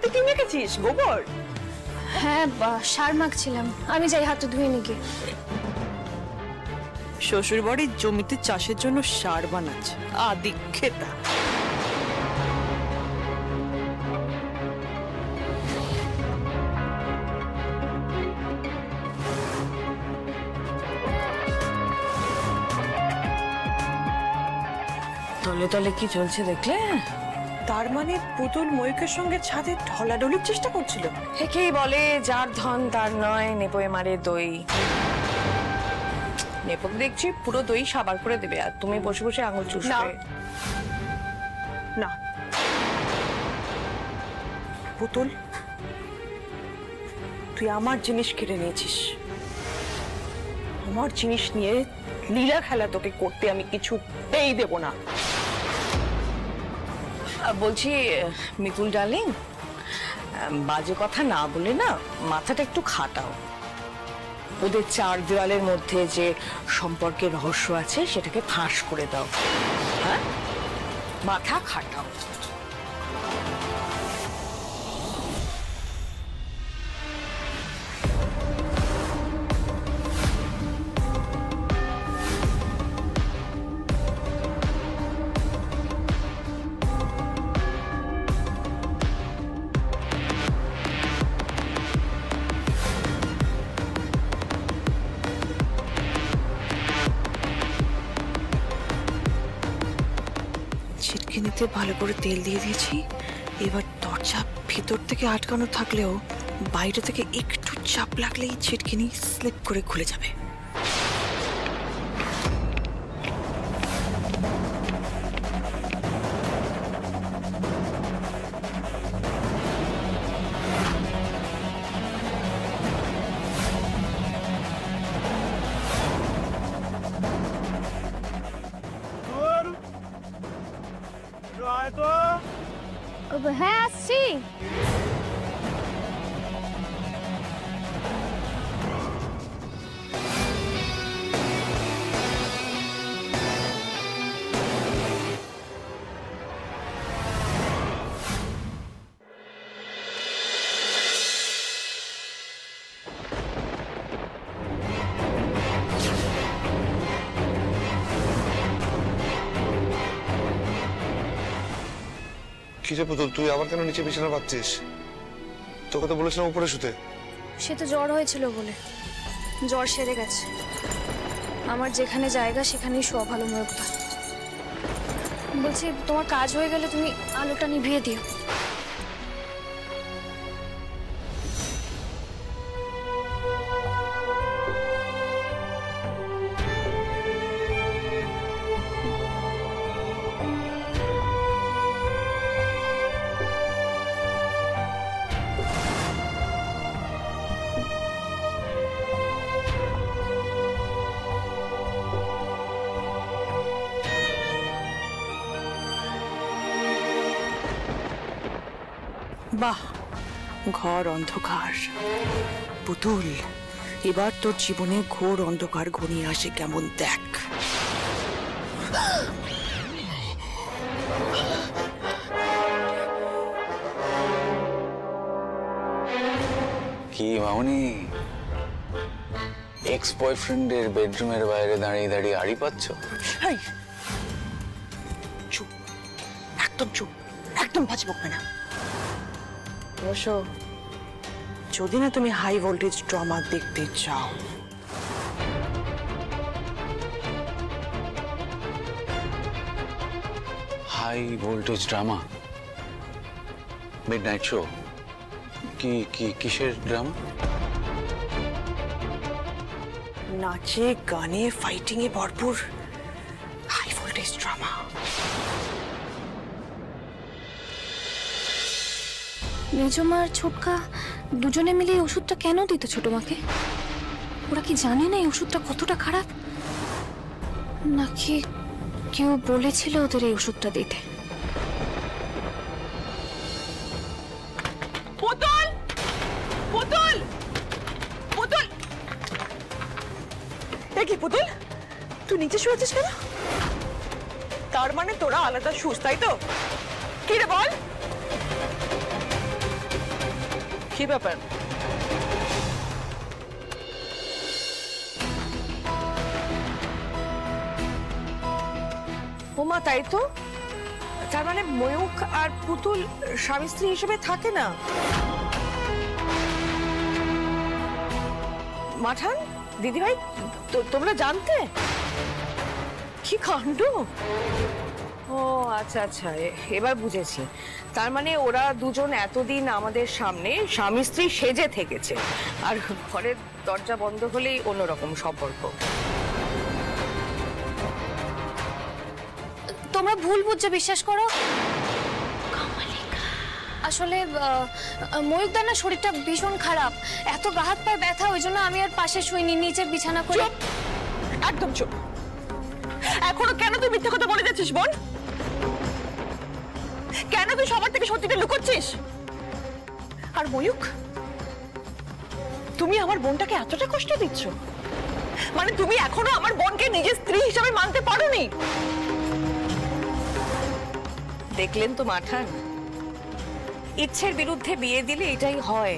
হাতে কি মেখেছিস? গোবর? হ্যাঁ, সার মাখছিলাম। আমি যাই হাতে ধুয়ে নিয়ে। শ্বশুর বাড়ির জমিতে চাষের জন্য সার বানাচ্ছে, আদি খেতা। তলে তলে কি চলছে দেখলে? তার মানে পুতুল ময়ূকের সঙ্গে ছাদে ঢলাঢলির চেষ্টা করছিল। একেই বলে যার ধন তার নয়, নেপোয়ে মারে দই। নেপোক দেখছি পুরো দই সাবার করে দেবে, আর তুমি বসে বসে আঙুল চুষবে। না পুতুল, তুই আমার জিনিস কেড়ে নিয়েছিস। আমার জিনিস নিয়ে লীলা খেলা তোকে করতে আমি কিছুতেই দেব না। বলছি মিতুল ডার্লিং, বাজে কথা না বলে না মাথাটা একটু খাটাও। ওদের চার দেওয়ালের মধ্যে যে সম্পর্কের রহস্য আছে সেটাকে ফাঁস করে দাও। হ্যাঁ, মাথা খাটাও। ছিটকিনিতে ভালো করে তেল দিয়ে দিয়েছি। এবার দরজা ভিতর থেকে আটকানো থাকলেও বাইরে থেকে একটু চাপ লাগলেই ছিটকিনি স্লিপ করে খুলে যাবে। হ্যাঁ, আসছি। কিরে পুতুল, তুই আবার কেন নিচে বিছানা পাচ্ছিস? তোকে তো বলেছিলাম উপরে শুতে। সে তো জ্বর হয়েছিল বলে, জ্বর সেরে গেছে। আমার যেখানে জায়গা সেখানেই শোয়া ভালো। ময়ূকদা বলছি, তোমার কাজ হয়ে গেলে তুমি আলোটা নিভিয়ে দিও। বাহ, ঘর অন্ধকার। পুতুল, এবার তোর জীবনে ঘোর অন্ধকার ঘনিয়ে আসে কেমন দেখ। কি মামনি, এক্স বয়ফ্রেন্ডের বেডরুমের বাইরে দাঁড়িয়ে দাঁড়িয়ে আড়ি পাচ্ছ? চুপ, একদম চুপ, একদম বাজে বকবে না। অবশ্য যদি না তুমি হাই ভোল্টেজ ড্রামা দেখতে চাও, high voltage drama, midnight show? কিসের ড্রামা? নাচে গানে ফাইটিং এ ভরপুর হাই ভোল্টেজ ড্রামা। মেজমা আর ছোটকা দুজনে মিলে এই ওষুধটা কেন দিত ছোট মাকে? ওরা কি জানে না এই ওষুধটা কতটা খারাপ? নাকি কেউ বলেছিল ওদের এই ওষুধটা দিতে? পুতুল, পুতুল, পুতুল! এ কি পুতুল, তুই নিচে শুয়েছিস কেন? তার মানে তোরা আলাদা শুস, তাই তো? কি রে বল? কি ব্যাপার? ওমা, তাই তো। তার মানে ময়ূক আর পুতুল স্বামী স্ত্রী হিসেবে থাকে না? মাঠান, দিদিভাই, তোমরা জানতে? কি কাণ্ড! ও আচ্ছা আচ্ছা, এবার বুঝেছি। তার মানে ওরা দুজন এতদিন আমাদের সামনে স্বামী স্ত্রী সেজে থেকেছে, আর ঘরের দরজা বন্ধ হলেই অন্যরকম সম্পর্ক। তোমরা ভুল বুঝছো, বিশ্বাস করো। আসলে ময়ূকদার না শরীরটা ভীষণ খারাপ, এত গা হাত পায়ে ব্যথা, ওই জন্য আমি আর পাশে শুইনি, নিচে বিছানা করে। একদম চুপ। এখনো কেন তুই মিথ্যা কথা বলে যাচ্ছিস বোন? কেন তুই সবার থেকে সত্যিটা লুকোচ্ছিস? আর ময়ূক, তুমি আমার বোনটাকে এতটা কষ্ট দিচ্ছ? মানে তুমি এখনো আমার বোনকে নিজের স্ত্রী হিসেবে মানতে পারোনি? দেখলেন তো মাঠান, ইচ্ছের বিরুদ্ধে বিয়ে দিলে এটাই হয়।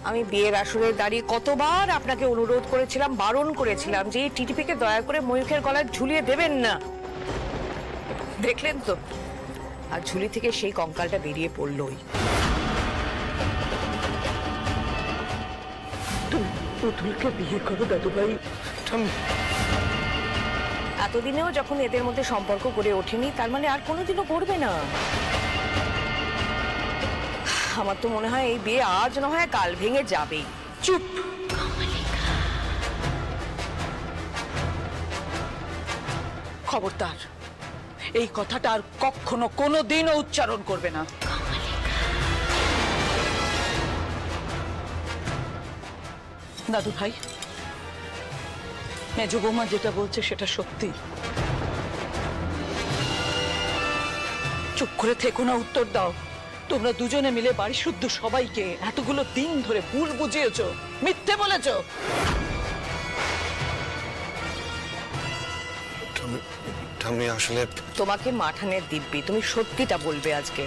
আমি বিয়ের আসরে দাঁড়িয়ে কতবার আপনাকে অনুরোধ করেছিলাম, বারণ করেছিলাম যে এই টিটিপিকে দয়া করে ময়ূখের গলায় ঝুলিয়ে দেবেন না। দেখলেন তো, আর ঝুলি থেকে সেই কঙ্কালটা বেরিয়ে পড়লই। তুমি পুতুলকে বিয়ে করো দাদুভাই। এতদিনেও যখন এদের মধ্যে সম্পর্ক গড়ে ওঠেনি, তার মানে আর কোনোদিনও করবে না। আমার তো মনে হয় এই বিয়ে আজ না হয় কাল ভেঙে যাবেই। চুপ। খবরদার, এই কথাটা আর কখনো কোনোদিনও উচ্চারণ করবে না। দাদু ভাই, মেজ বৌমা যেটা বলছে সেটা সত্যি। চুপ করে থেকো না, উত্তর দাও। তোমরা দুজনে মিলে বাড়ি শুদ্ধ সবাইকে এতগুলো দিন ধরে ভুল বুঝিয়েছো, মিথ্যে বলেছো। আমি আসলে তোমাকে মাঠানের দিব্যি, তুমি সত্যিটা বলবে আজকে।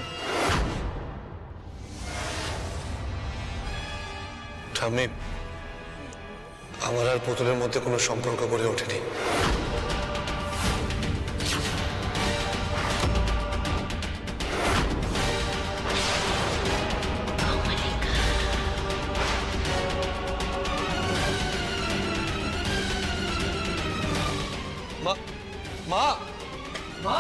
ঠাম্মি, আমার আর পুতুলের মধ্যে কোনো সম্পর্ক গড়ে ওঠেনি। মা, মা, মা।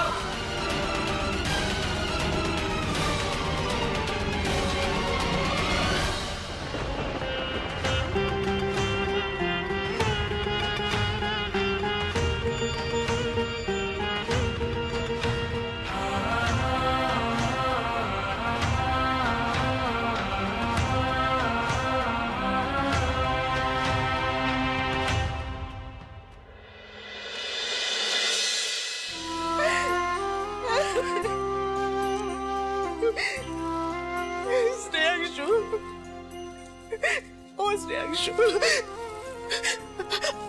শ্রেয়াংশু, ও শ্রেয়াংশু,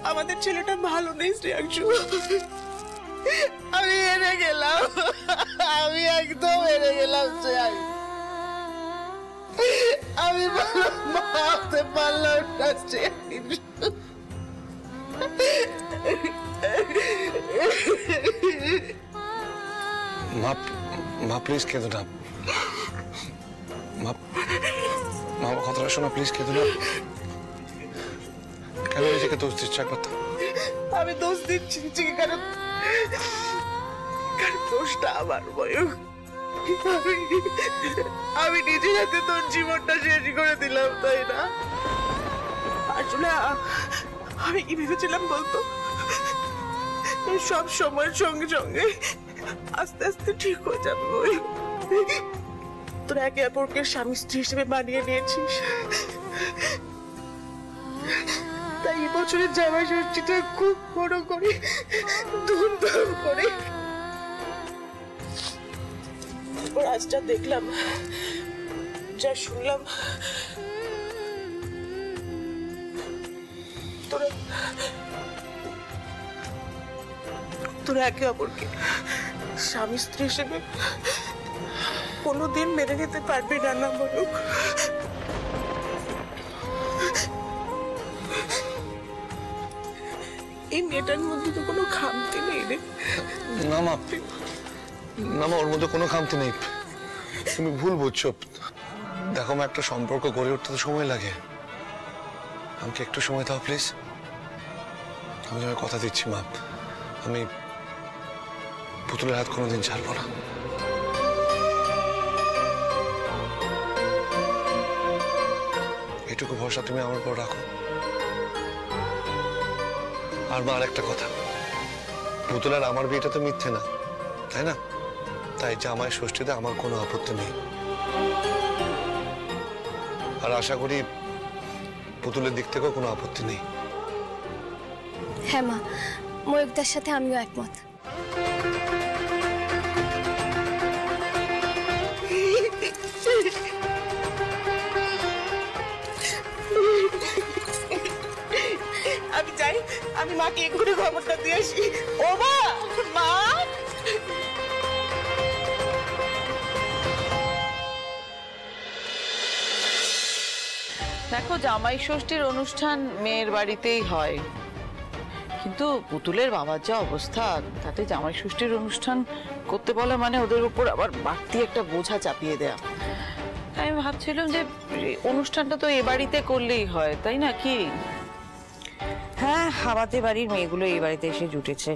আমাদের ছেলেটা ভালো নেই শ্রেয়াংশু। আমি হেরে গেলাম, আমি একদম হেরে গেলাম শ্রেয়াংশু। আমি ভাবতে পারলাম না শ্রেয়াংশু। মা, মা প্লিজ কেঁদো না। মা, মা কথাটা শোনো, প্লিজ কেঁদো না। কেন নিজেকে দোষ দিচ্ছ একবার? আমি দোষ দিচ্ছি নিজেকে, কারণ দোষটা আমার। ময়ূক, আমি নিজের হাতে তোর জীবনটা শেষ করে দিলাম, তাই না? আসলে আমি কি ভেবেছিলাম বলতো, সব সময়ের সঙ্গে সঙ্গে আস্তে আস্তে ঠিক হয়ে যাবে। তোরা একে অপরকে স্বামী স্ত্রী হিসেবে মানিয়ে নিয়েছিস, তাই এই বছরের জামাই ষষ্ঠীটা খুব বড় করে ধুমধাম করে। আজটা দেখলাম, যা শুনলাম, তোরা একে অপরকে স্বামী স্ত্রী হিসেবে কোনোদিন মেনে নিতে পারবি না না ময়ূক। এই মেয়েটার মধ্যে তো কোনো খামতি নেই রে। না মা, না মা, ওর মধ্যে কোনো খামতি নেই। তুমি ভুল বুঝছো। দেখো মা, একটা সম্পর্ক গড়ে উঠতে তো সময় লাগে। আমাকে একটু সময় দাও প্লিজ। আমি তোমায় কথা দিচ্ছি মা, আমি পুতুলের হাত কোনোদিন ছাড়বো না। এটুকু ভরসা তুমি আমার উপর রাখো। আর মা, আর একটা কথা, পুতুলের আমার বিয়েটা তো মিথ্যে না, তাই না? তাই জামাই ষষ্ঠীতে আমার কোনো আপত্তি নেই। আর আশা করি পুতুলের দিক থেকেও কোনো আপত্তি নেই। হ্যাঁ মা, ময়ূকদার সাথে আমিও একমত। আমি যাই, আমি মাকে এক্ষুনি খবরটা দিয়ে আসি। ও মা, মা। দেখো, জামাই ষষ্ঠীর অনুষ্ঠান মেয়ের বাড়িতেই হয়, কিন্তু পুতুলের বাবার যা অবস্থা, তাতে জামাই ষষ্ঠীর অনুষ্ঠান করতে বলা মানে ওদের উপর আবার বাড়তি একটা বোঝা চাপিয়ে দেয়া। তাই আমি ভাবছিলাম যে অনুষ্ঠানটা তো এ বাড়িতে করলেই হয়, তাই না কি? হ্যাঁ, আমাদের বাড়ির মেয়েগুলো এই বাড়িতে এসে জুটেছে।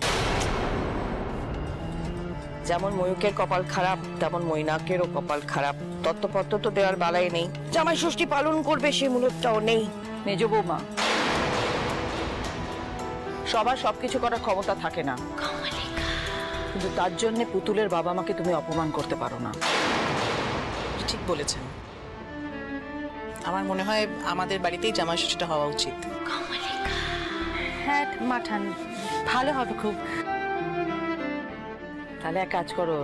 যেমন ময়ূকের কপাল খারাপ, তেমন মৈনাকেরও কপাল খারাপ। তত্ত্বপত্র তো দেওয়ার বালাই নেই, জামাই ষষ্ঠী পালন করবে সে মূলটাও নেই। মেজ বৌমা, সবার সবকিছু করার ক্ষমতা থাকে না, কিন্তু তার জন্য পুতুলের বাবা মাকে তুমি অপমান করতে পারো না। ঠিক বলেছেন। আমার মনে হয় আমাদের বাড়িতেই জামাই ষষ্ঠীটা হওয়া উচিত। হ্যাঁ মাঠান, ভালো হবে খুব। তাহলে এক কাজ করো,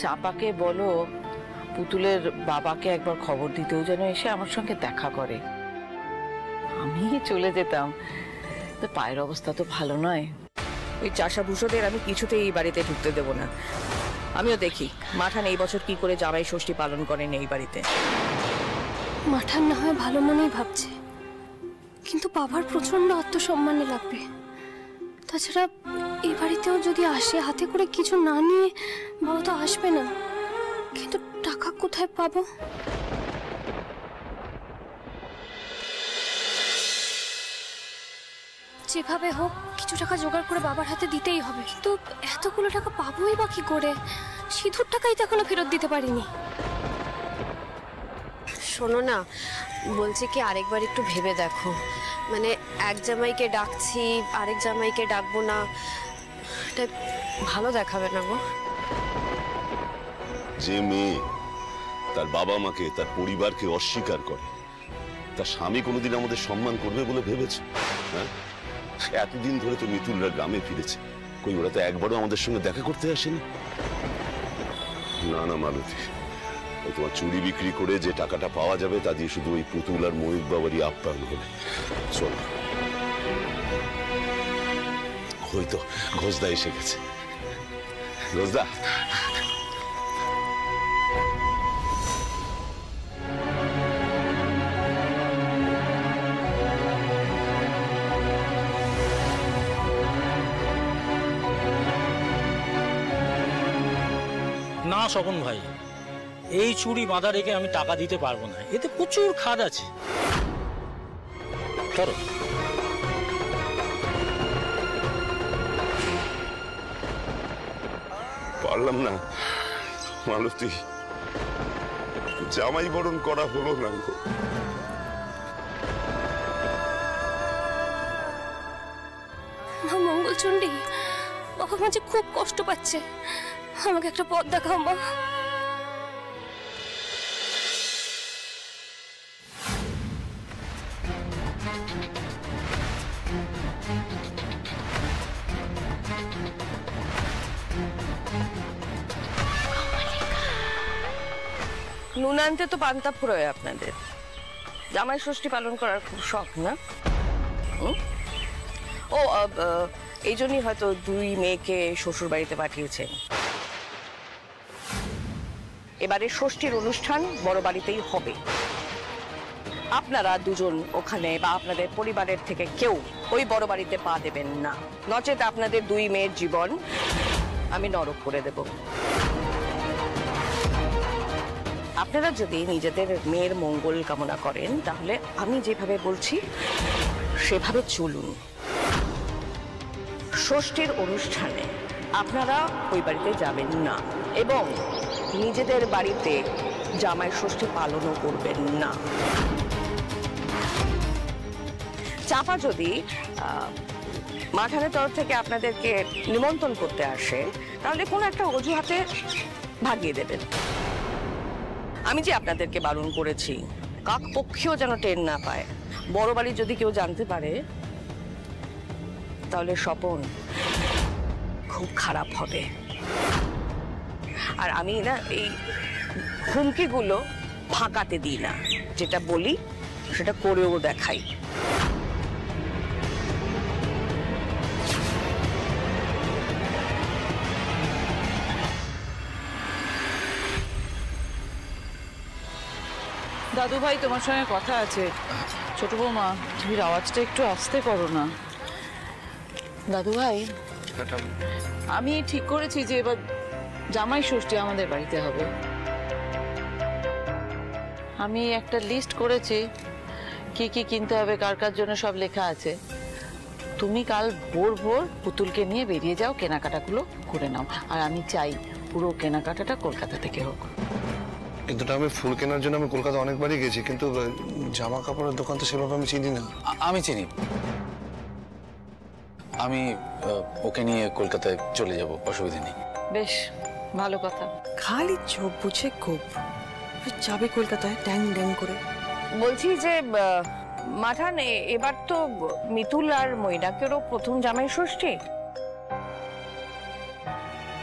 চাপাকে বলো পুতুলের বাবাকে একবার খবর দিতেও যেন এসে আমার সঙ্গে দেখা করে। আমি চলে যেতাম, তো পায়ের অবস্থা তো ভালো নয়। ওই চাষা ভূষদের আমি কিছুতেই এই বাড়িতে ঢুকতে দেবো না। আমিও দেখি মাঠান এই বছর কি করে জামাই ষষ্ঠী পালন করেন এই বাড়িতে। মাঠান না হয় ভালো মনেই ভাবছে, কিন্তু বাবার প্রচন্ড আত্মসম্মানে লাগবে। তাছাড়া এই বাড়িতেও যদি আসে হাতে করে কিছু না নিয়ে, বাবা তো আসবে না। কিন্তু টাকা কোথায় পাবো? যেভাবে হোক কিছু টাকা জোগাড় করে বাবার হাতে দিতেই হবে। কিন্তু এতগুলো টাকা পাবোই বা কি করে? সিঁদুর টাকাই তো এখনো ফেরত দিতে পারিনি। শোনো না, বলছি কি আরেকবার একটু ভেবে দেখো। মানে এক জামাইকে ডাকছি, আরেক জামাইকে ডাকবো না, এটা ভালো দেখাবে না গো। যে মেয়ে তার বাবা মাকে, তার পরিবারকে অস্বীকার করে, তার স্বামী কোনোদিন আমাদের সম্মান করবে বলে ভেবেছে? হ্যাঁ, এতদিন ধরে তো মিতুলরা গ্রামে ফিরেছে, কই ওরা তো একবারও আমাদের সঙ্গে দেখা করতে আসেনি। না না মালতী, তোমার চুরি বিক্রি করে যে টাকাটা পাওয়া যাবে তা দিয়ে শুধু ওই পুতুল আর ময়ূক বাবারই আপ্যায়ন হবে। চলো, হয়তো ঘোষদা এসে গেছে। ঘোষদা, না স্বপন ভাই, এই চুড়ি বাঁধা রেখে আমি টাকা দিতে পারবো না, এতে প্রচুর খাদ আছে। ধরো। পারলাম না মালতী, জামাই বরণ করা হলো না গো। মা মঙ্গলচণ্ডী, বাবা মাঝে খুব কষ্ট পাচ্ছে, আমাকে একটা পথ দেখাও মা। নুন আনতে তো পান্তা ফুরোয় আপনাদের। জামাই ষষ্ঠী পালন করার খুব শখ না? ও এই জন্যই হয়তো দুই মেয়েকে শ্বশুর বাড়িতে পাঠিয়েছেন। এবারে ষষ্ঠীর অনুষ্ঠান বড় বাড়িতেই হবে। আপনারা দুজন ওখানে বা আপনাদের পরিবারের থেকে কেউ ওই বড় বাড়িতে পা দেবেন না, নচেত আপনাদের দুই মেয়ের জীবন আমি নরক করে দেব। আপনারা যদি নিজেদের মেয়ের মঙ্গল কামনা করেন তাহলে আমি যেভাবে বলছি সেভাবে চলুন। ষষ্ঠীর অনুষ্ঠানে আপনারা ওই বাড়িতে যাবেন না এবং নিজেদের বাড়িতে জামাই ষষ্ঠী পালনও করবেন না। চাপা যদি মাঠানের তরফ থেকে আপনাদেরকে নিমন্ত্রণ করতে আসে তাহলে কোনো একটা অজুহাতে ভাগিয়ে দেবেন। আমি যে আপনাদেরকে বারণ করেছি কাক পক্ষীও যেন টের না পায়। বড় বাড়ি যদি কেউ জানতে পারে তাহলে স্বপন খুব খারাপ হবে। আর আমি না এই হুমকিগুলো ফাঁকাতে দিই না, যেটা বলি সেটা করেও দেখাই। দাদু ভাই, তোমার সঙ্গে কথা আছে। ছোট বৌমা, তুমি আওয়াজটা একটু আস্তে করো না। দাদু ভাই, আমি ঠিক করেছি যে এবার জামাই ষষ্ঠী আমাদের বাড়িতে হবে। আমি একটা লিস্ট করেছি কি কি কিনতে হবে, কার কার জন্য সব লেখা আছে। তুমি কাল ভোর ভোর পুতুলকে নিয়ে বেরিয়ে যাও, কেনাকাটাগুলো করে নাও। আর আমি চাই পুরো কেনাকাটাটা কলকাতা থেকে হোক। কিন্তু আমি ফুল কেনার জন্য আমি কলকাতা অনেকবারই গেছি, কিন্তু জামা কাপড়ের দোকান তো সেভাবে আমি চিনি না। আমি চিনি, আমি ওকে নিয়ে কলকাতায় চলে যাব, অসুবিধা নেই। বেশ ভালো কথা। খালি চোখ বুঝে খুব যাবে কলকাতায় ড্যাং ড্যাং করে। বলছি যে মাঠান, এবার তো মিতুল আর মৈনাকেরও প্রথম জামাই ষষ্ঠী,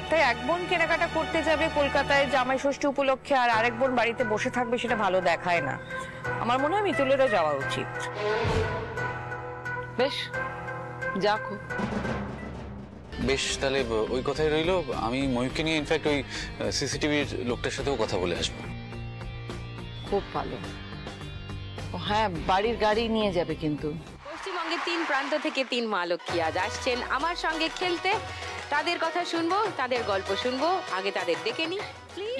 তাই এক বোন কেনাকাটা করতে যাবে কলকাতায় জামাই ষষ্ঠী উপলক্ষে আর আরেক বোন বাড়িতে বসে থাকবে, সেটা ভালো দেখায় না। আমার মনে হয় মিতুলেরও যাওয়া উচিত। বেশ, যাকো। বেশ, তাহলে ওই কথাই রইলো। আমি ময়ূরকে নিয়ে ইনফ্যাক্ট ওই সিসিটিভির লোকটার সাথেও কথা বলে আসবো। খুব ভালো। হ্যাঁ, বাড়ির গাড়ি নিয়ে যাবে কিন্তু। পশ্চিমবঙ্গের 3 প্রান্ত থেকে 3 মা লক্ষ্মী আজ আসছেন আমার সঙ্গে খেলতে। তাদের কথা শুনবো, তাদের গল্প শুনবো। আগে তাদের ডেকে নি।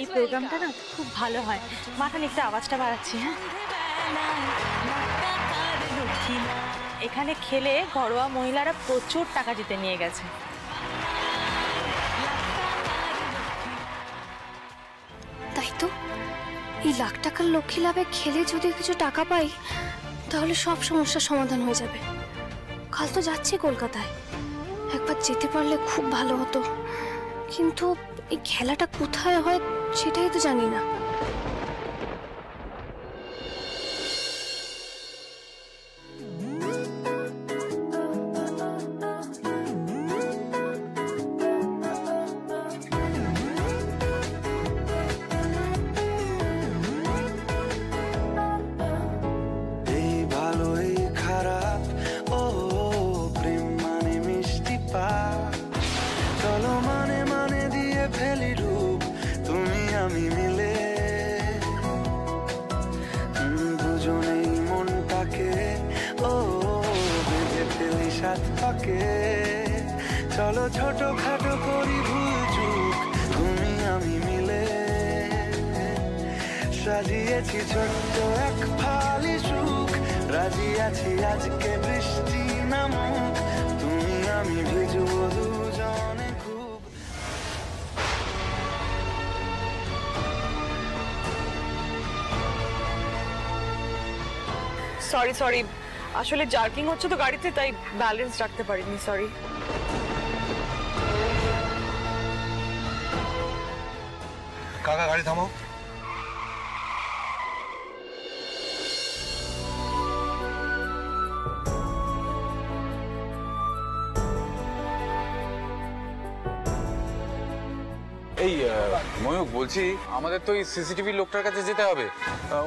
এই প্রোগ্রামটা না খুব ভালো হয়। মাঠান একটু আওয়াজটা বাড়াচ্ছি। হ্যাঁ, এখানে খেলে ঘরোয়া মহিলারা প্রচুর টাকা জিতে নিয়ে গেছে। তাই তো, এই লাখ টাকার লক্ষ্মী লাভে খেলে যদি কিছু টাকা পাই তাহলে সব সমস্যার সমাধান হয়ে যাবে। কাল তো যাচ্ছি কলকাতায়, একবার যেতে পারলে খুব ভালো হতো। কিন্তু এই খেলাটা কোথায় হয় সেটাই তো জানি না। চলো ছোট খাটো করি ভুল চুক তুমি আমি মিলে, সাজিয়েছি ছোট্ট এক ফালি সুখ, রাজি আছি আজকে বৃষ্টি নামুক, তুমি আমি ভিজবো দুজনে খুব। সরি সরি, আসলে জার্কিং হচ্ছে তো গাড়িতে, তাই ব্যালেন্স রাখতে পারিনি। সরি। কাকা গাড়ি থামাও। এই ময়ূক বলছি, আমাদের তো এই সিসিটিভি লোকটার কাছে যেতে হবে।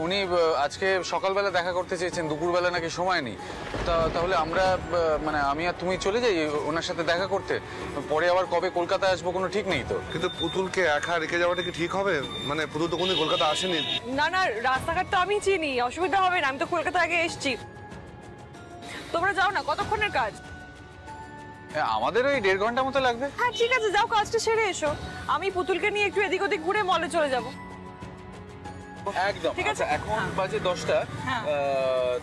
উনি আজকে সকালবেলা দেখা করতে চেয়েছেন, দুপুরবেলা নাকি সময় নেই। তাহলে আমরা মানে আমি আর তুমি চলে যাই ওনার সাথে দেখা করতে, পরে আবার কবে কলকাতায় আসবো কোনো ঠিক নেই তো। কিন্তু পুতুলকে একা রেখে যাওয়াটা কি ঠিক হবে? মানে পুতুল তো কোনোদিন কলকাতা আসেনি। না না, রাস্তাঘাট তো আমি চিনি, অসুবিধা হবে না, আমি তো কলকাতা আগে এসেছি। তোমরা যাও না, কতক্ষণের কাজ? আমাদের ওই 1.5 ঘন্টা মতো লাগবে। হ্যাঁ ঠিক আছে, যাও কাজটা সেরে এসো, আমি পুতুলকে নিয়ে একটু এদিক ওদিক ঘুরে মলে চলে যাব। একদম ঠিক আছে। এখন বাজে 10টা,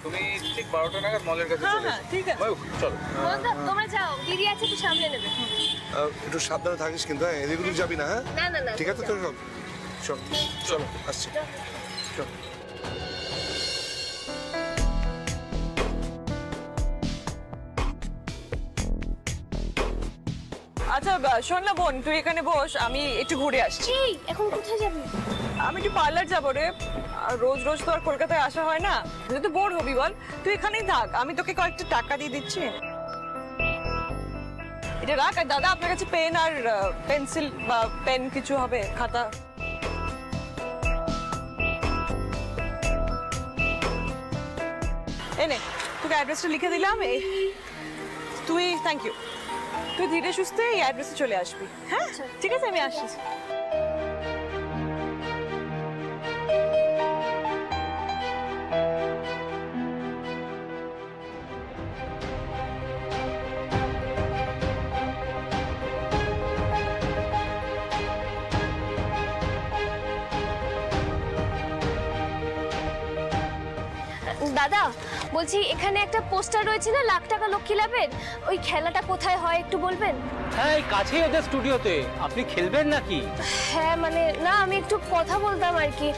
তুমি ঠিক 12টা নাগাদ মলের কাছে চলে এসো। ঠিক আছে চলো। তোমরা যাও, দিদি আছে, একটু সামলে নেবে। একটু সাবধানে থাকিস কিন্তু, হ্যাঁ এদিক ওদিক যাবি না। হ্যাঁ না না না, ঠিক আছে তো, চল চলো আসছি, চল। আচ্ছা শোন না বোন, তুই এখানে বস, আমি একটু ঘুরে আসছি। এখন কোথায় যাবি? আমি একটু পার্লার যাবো রে, রোজ রোজ তো আর কলকাতায় আসা হয় না, তুই তো বোর হবি বল, তুই এখানেই থাক, আমি তোকে কয়েকটা টাকা দিয়ে দিচ্ছি। এটা রাখ। আর দাদা, আপনার কাছে পেন আর পেন্সিল বা পেন কিছু হবে, খাতা? এনে তোকে অ্যাড্রেসটা লিখে দিলাম। তুই থ্যাংক ইউ, তুই ধীরে সুস্থে এই অ্যাড্রেসে চলে আসবি। হ্যাঁ ঠিক আছে, আমি আসছি। দাদা বলছি, এখানে একটা পোস্টার রয়েছে না, লাখ টাকা লক্ষ্মী লাভের, ওই খেলাটা কোথায় হয় একটু বলবেন? হ্যাঁ এই কাছেই ওদের স্টুডিওতে, আপনি খেলবেন নাকি? হ্যাঁ মানে না, আমি একটু কথা বলতাম আর কি,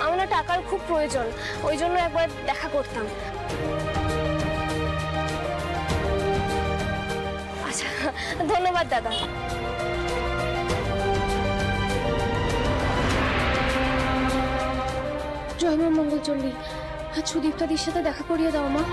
আমার না টাকার খুব প্রয়োজন, ওই জন্য একবার দেখা করতাম। আচ্ছা ধন্যবাদ দাদা। জয় মা মঙ্গলচণ্ডী, আজ সুদীপ্তাদির সাথে দেখা করিয়ে দাও মা।